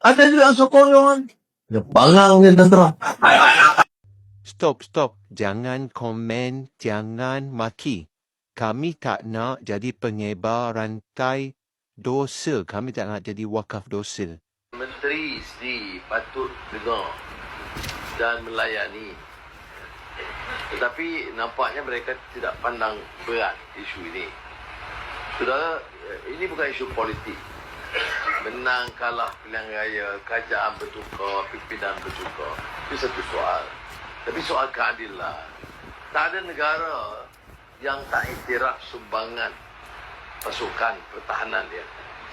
Ada juga yang sokongan. Dia bangang dia tentera. Stop. Jangan komen, jangan maki. Kami tak nak jadi penyebar rantai dosa. Kami tak nak jadi wakaf dosa. Menteri sendiri patut dengar dan melayani. Tetapi nampaknya mereka tidak pandang berat isu ini. Saudara, ini bukan isu politik. Menang, kalah, pilihan raya, kerajaan bertukar, pimpinan bertukar. Itu satu soal. Tapi soal keadilan. Tak ada negara yang tak iktiraf sumbangan pasukan pertahanan dia.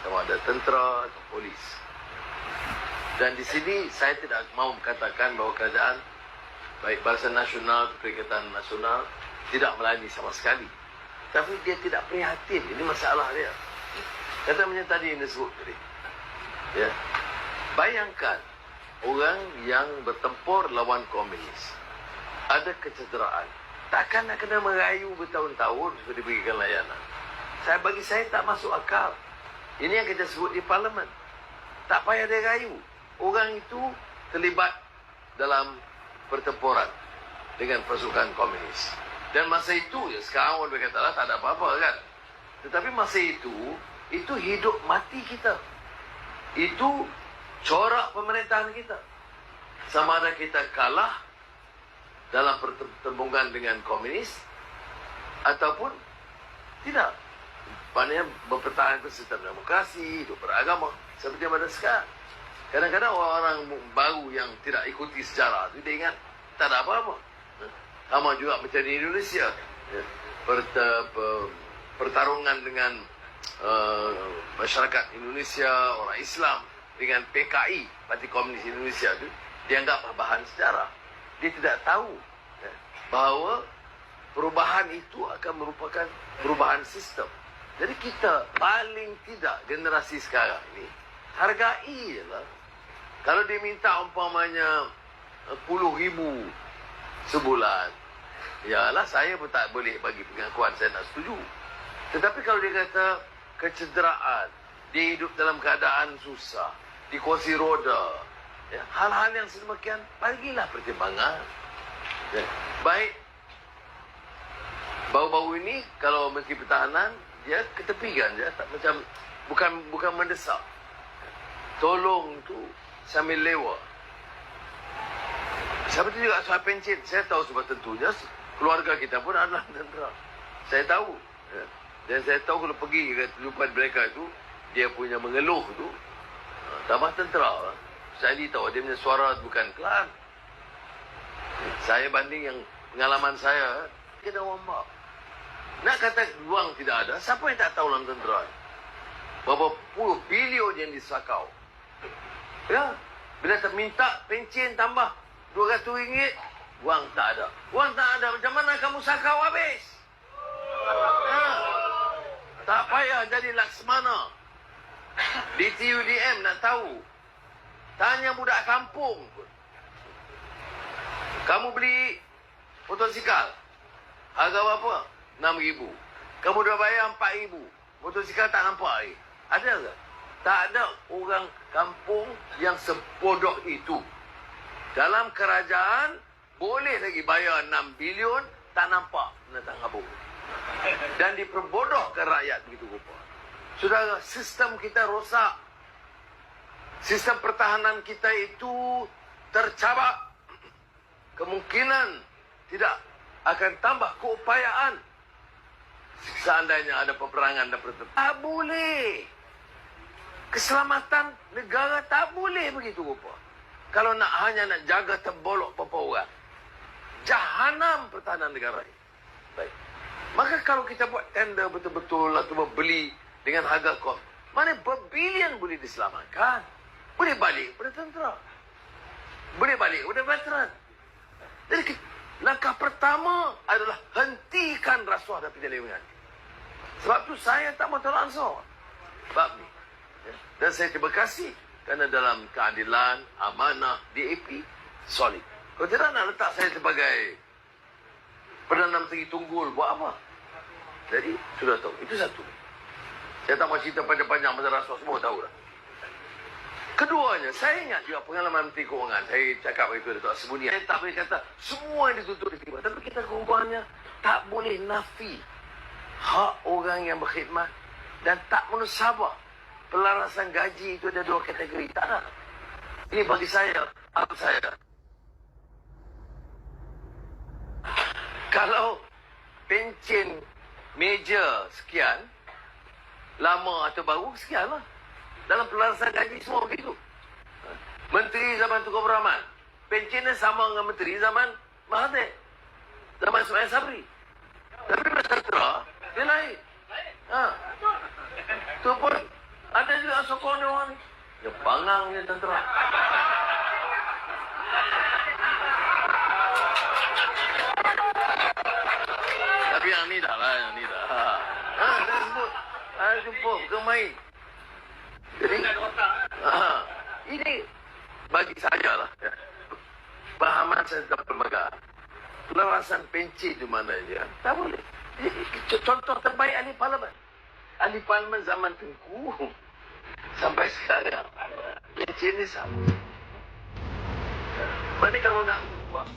Sama ada tentera atau polis. Dan di sini saya tidak mahu katakan bahawa kerajaan, baik Barisan Nasional atau Perikatan Nasional, tidak melayani sama sekali. Tapi dia tidak prihatin. Ini masalah dia. Kata macam tadi yang disebut tadi. Ya. Bayangkan orang yang bertempur lawan komunis. Ada kecederaan. Takkan nak kena merayu bertahun-tahun supaya diberikan layanan. Bagi saya tak masuk akal. Ini yang kita sebut di Parlimen. Tak payah dia rayu. Orang itu terlibat dalam pertempuran dengan pasukan komunis. Dan masa itu, ya sekarang orang berkata tak ada apa-apa kan. Tetapi masa itu hidup mati kita. Itu corak pemerintahan kita. Sama ada kita kalah dalam pertempuran dengan komunis ataupun tidak. Maknanya mempertahankan sistem demokrasi, hidup beragama seperti yang ada sekarang. Kadang-kadang orang-orang baru yang tidak ikuti sejarah itu dia ingat tak ada apa-apa. Sama juga macam di Indonesia. Pertarungan dengan masyarakat Indonesia, orang Islam dengan PKI, Parti Komunis Indonesia itu dianggap bahan sejarah. Dia tidak tahu bahawa perubahan itu akan merupakan perubahan sistem. Jadi kita paling tidak generasi sekarang ini hargai je lah. Kalau dia minta umpamanya 10,000 sebulan, yalah saya pun tak boleh bagi pengakuan saya nak setuju. Tetapi kalau dia kata kecederaan, dia hidup dalam keadaan susah, di kursi roda, ya, hal-hal yang sedemikian, bagilah pertimbangan. Ya. Baik, baru-baru ini kalau Menteri Pertahanan, dia ketepikan je, tak macam bukan mendesak. Tolong tu sambil lewa. Seperti juga soal pencen, saya tahu sebab tentunya keluarga kita pun adalah tentera. Saya tahu. Ya. Dan saya tahu kalau pergi ke jumpa mereka itu, dia punya mengeluh tu, tambah tentera. Saya tahu dia punya suara bukan kelar. Saya banding yang pengalaman saya, kita wambak. Nak kata ruang tidak ada, siapa yang tak tahu dalam tentera? Berapa puluh bilion yang disakau. Ya, bila terminta pencen tambah RM200, wang tak ada. Wang tak ada, macam mana kamu sakau habis? Ha. Tak payah jadi Laksmana. Di TUDM nak tahu. Tanya budak kampung pun. Kamu beli motosikal, harga berapa? RM6,000. Kamu dah bayar RM4,000. Motosikal tak nampak lagi. Ada ke? Tak ada orang kampung yang sebodoh itu. Dalam kerajaan, boleh lagi bayar 6 bilion, tak nampak penatang habuk. Dan diperbodohkan rakyat begitu rupa. Saudara, sistem kita rosak. Sistem pertahanan kita itu tercabak. Kemungkinan tidak akan tambah keupayaan seandainya ada peperangan dan pertempuran. Tak boleh. Keselamatan negara tak boleh begitu rupa. Kalau hanya nak jaga terbolok beberapa orang. Jahanam pertahanan negara ini. Baik. Maka kalau kita buat tender betul-betul atau membeli dengan harga kos, mana berbilion boleh diselamatkan. Boleh balik pada tentera. Boleh balik pada veteran. Jadi langkah pertama adalah hentikan rasuah dan penyelewengan. Sebab tu saya tak mahu tolak ansur. Sebab ni. Dan saya terima kasih kerana dalam keadilan, amanah, DAP, solid. Kalau tidak nak letak saya sebagai Perdana Menteri Tunggul, buat apa? Jadi, sudah tahu. Itu satu. Saya tak mahu cerita panjang-panjang pasal rasuah, semua tahu dah. Keduanya, saya ingat juga pengalaman Menteri Keuangan. Saya cakap itu Datuk Sembunyi. Saya tak boleh kata semua yang ditutup diterima. Tapi kita rubahnya tak boleh nafi hak orang yang berkhidmat dan tak munasabah. Pelarasan gaji itu ada 2 kategori. Tak ada. Ini bagi saya, apa saya. Kalau pencen meja sekian, lama atau baru, sekian lah. Dalam pelarasan gaji semua begitu. Menteri zaman Tunku Abdul Rahman, pencennya sama dengan menteri zaman Mahathir, zaman Ismail Sabri. Tapi tentera, dia lain. Itu pun ada juga sokong dia orang ni. Dia bangang dia tentera. Tapi yang ni dah lah, yang ni dah. Dah sebut. Jumpa, bukan main. Jadi, ini bagi saya lah. Ya. Pahaman saya tentang perlembagaan. Pelarasan pencen di mana dia. Tak boleh. Contoh terbaik ahli parlimen. Ahli parlimen zaman Tengku sampai sekarang pencen ni sama. Mana kalau nak buat